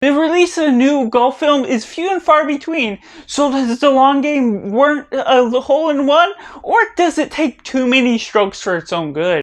The release of a new golf film is few and far between, so does the long game warrant a hole-in-one, or does it take too many strokes for its own good?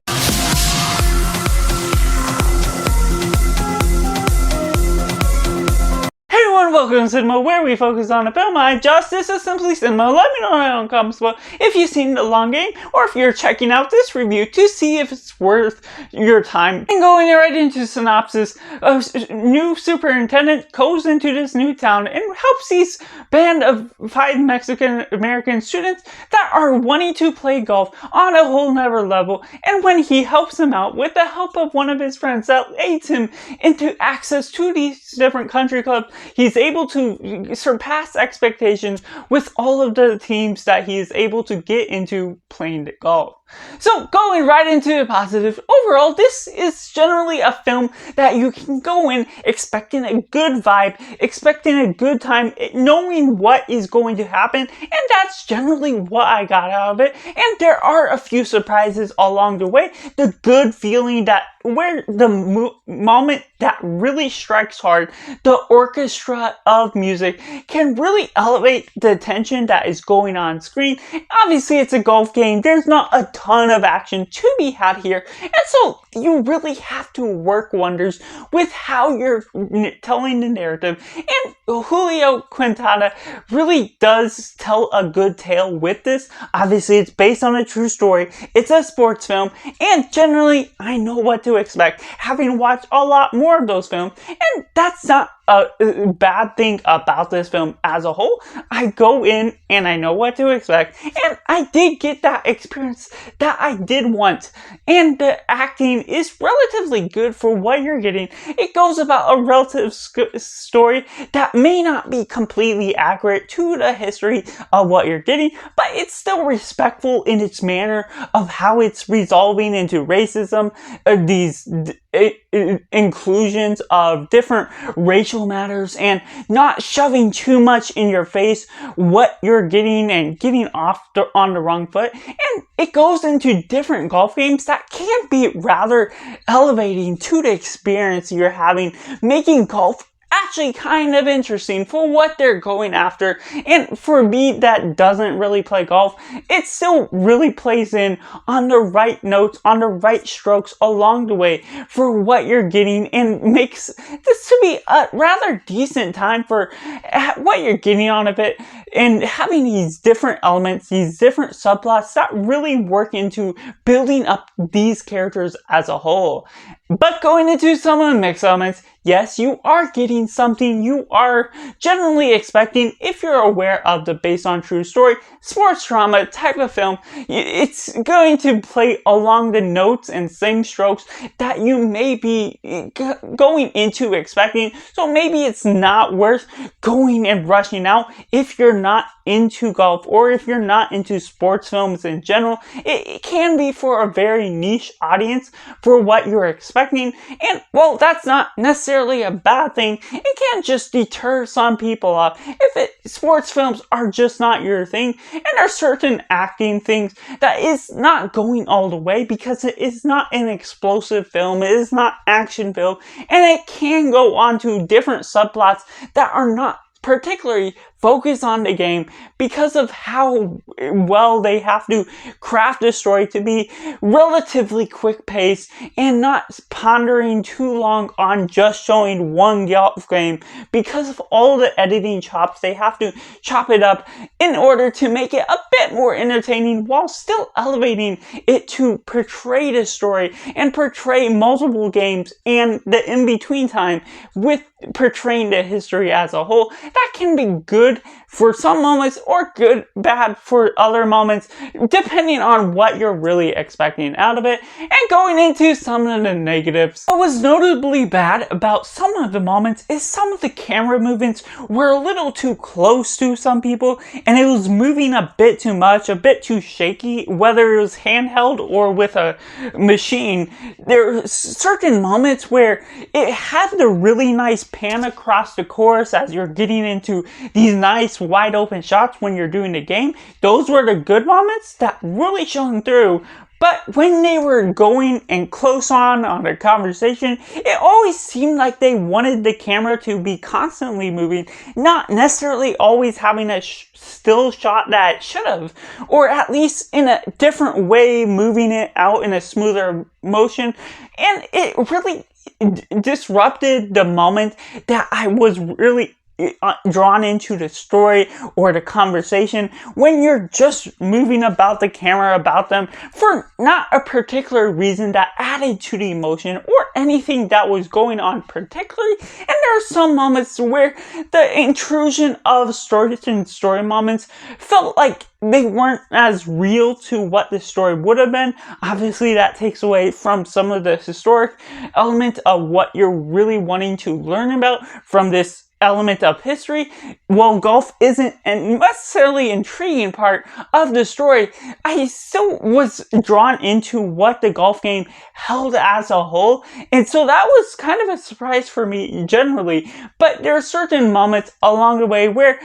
Welcome to Cinema, where we focus on a film. I'm Josh, this is Simply Cinema. Let me know in the comments below if you've seen the long game, or if you're checking out this review to see if it's worth your time. And going right into synopsis, a new superintendent goes into this new town and helps these band of 5 Mexican-American students that are wanting to play golf on a whole nother level. And when he helps them out with the help of one of his friends that aids him into access to these different country clubs, he's able to surpass expectations with all of the teams that he is able to get into playing golf. So going right into the positive, overall this is generally a film that you can go in expecting a good vibe, expecting a good time, knowing what is going to happen, and that's generally what I got out of it. And there are a few surprises along the way. The good feeling that where the moment that really strikes hard, the orchestra of music can really elevate the tension that is going on screen. Obviously it's a golf game, there's not a ton of action to be had here, and so you really have to work wonders with how you're telling the narrative, and Julio Quintana really does tell a good tale with this. Obviously it's based on a true story, it's a sports film, and generally I know what to expect, having watched a lot more of those films, and that's not a bad thing about this film as a whole. I go in and I know what to expect, and I did get that experience that I did want, and the acting is relatively good for what you're getting. It goes about a relative story that may not be completely accurate to the history of what you're getting, but it's still respectful in its manner of how it's resolving into racism, these inclusions of different racial matters, and not shoving too much in your face what you're getting and getting off on the wrong foot. And it goes into different golf games that can be rather elevating to the experience you're having, making golf actually kind of interesting for what they're going after. And for me that doesn't really play golf, it still really plays in on the right notes, on the right strokes along the way for what you're getting, and makes this to be a rather decent time for what you're getting out of it, and having these different elements, these different subplots that really work into building up these characters as a whole. But going into some of the mixed elements, yes, you are getting something you are generally expecting if you're aware of the based on true story sports drama type of film. It's going to play along the notes and same strokes that you may be going into expecting, so maybe it's not worth going and rushing out if you're not into golf, or if you're not into sports films in general. It can be for a very niche audience for what you're expecting, and well, that's not necessarily a bad thing. It can just deter some people off if sports films are just not your thing, and there are certain acting things that is not going all the way because it is not an explosive film, it is not action film, and it can go on to different subplots that are not particularly focus on the game because of how well they have to craft a story to be relatively quick paced and not pondering too long on just showing one golf game. Because of all the editing chops, they have to chop it up in order to make it a bit more entertaining while still elevating it to portray the story and portray multiple games and the in-between time with portraying the history as a whole. That can be good for some moments or bad for other moments, depending on what you're really expecting out of it. And going into some of the negatives, what was notably bad about some of the moments is some of the camera movements were a little too close to some people, and it was moving a bit too much, a bit too shaky, whether it was handheld or with a machine. There were certain moments where it had the really nice pan across the course as you're getting into these nice wide open shots when you're doing the game. Those were the good moments that really shone through. But when they were going and close on a conversation, it always seemed like they wanted the camera to be constantly moving, not necessarily always having a still shot that it should have, or at least in a different way, moving it out in a smoother motion. And it really disrupted the moment that I was really drawn into the story or the conversation when you're just moving about the camera about them for not a particular reason that added to the emotion or anything that was going on particularly. And there are some moments where the intrusion of story moments felt like they weren't as real to what the story would have been. Obviously, that takes away from some of the historic element of what you're really wanting to learn about from this element of history. While golf isn't a necessarily intriguing part of the story, I still was drawn into what the golf game held as a whole, and so that was kind of a surprise for me generally. But there are certain moments along the way where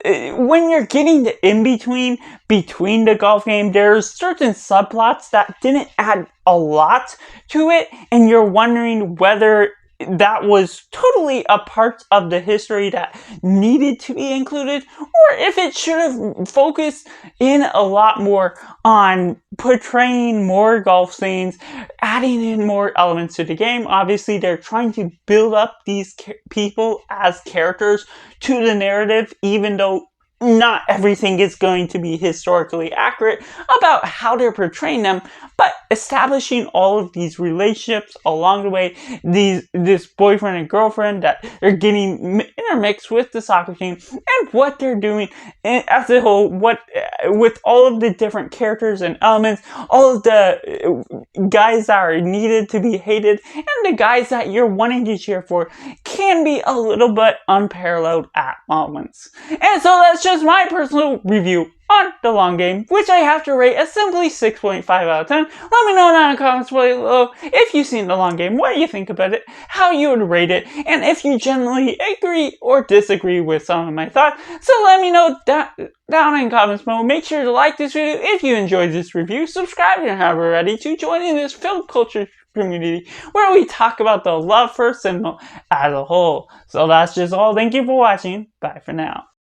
when you're getting the in-between between the golf game, there's certain subplots that didn't add a lot to it, and you're wondering whether that was totally a part of the history that needed to be included, or if it should have focused in a lot more on portraying more golf scenes, adding in more elements to the game. Obviously, they're trying to build up these people as characters to the narrative, even though not everything is going to be historically accurate about how they're portraying them, but establishing all of these relationships along the way, this boyfriend and girlfriend that are getting intermixed with the soccer team, and what they're doing as a whole, with all of the different characters and elements, all of the guys that are needed to be hated, and the guys that you're wanting to cheer for, can be a little bit unparalleled at moments. And so that's just my personal review on the long game, which I have to rate a simply 6.5 out of 10. Let me know down in the comments below if you've seen the long game, what you think about it, how you would rate it, and if you generally agree or disagree with some of my thoughts. So let me know down in comments below. Make sure to like this video if you enjoyed this review, subscribe if you haven't already to join in this film culture community where we talk about the love for cinema as a whole. So that's just all. Thank you for watching. Bye for now.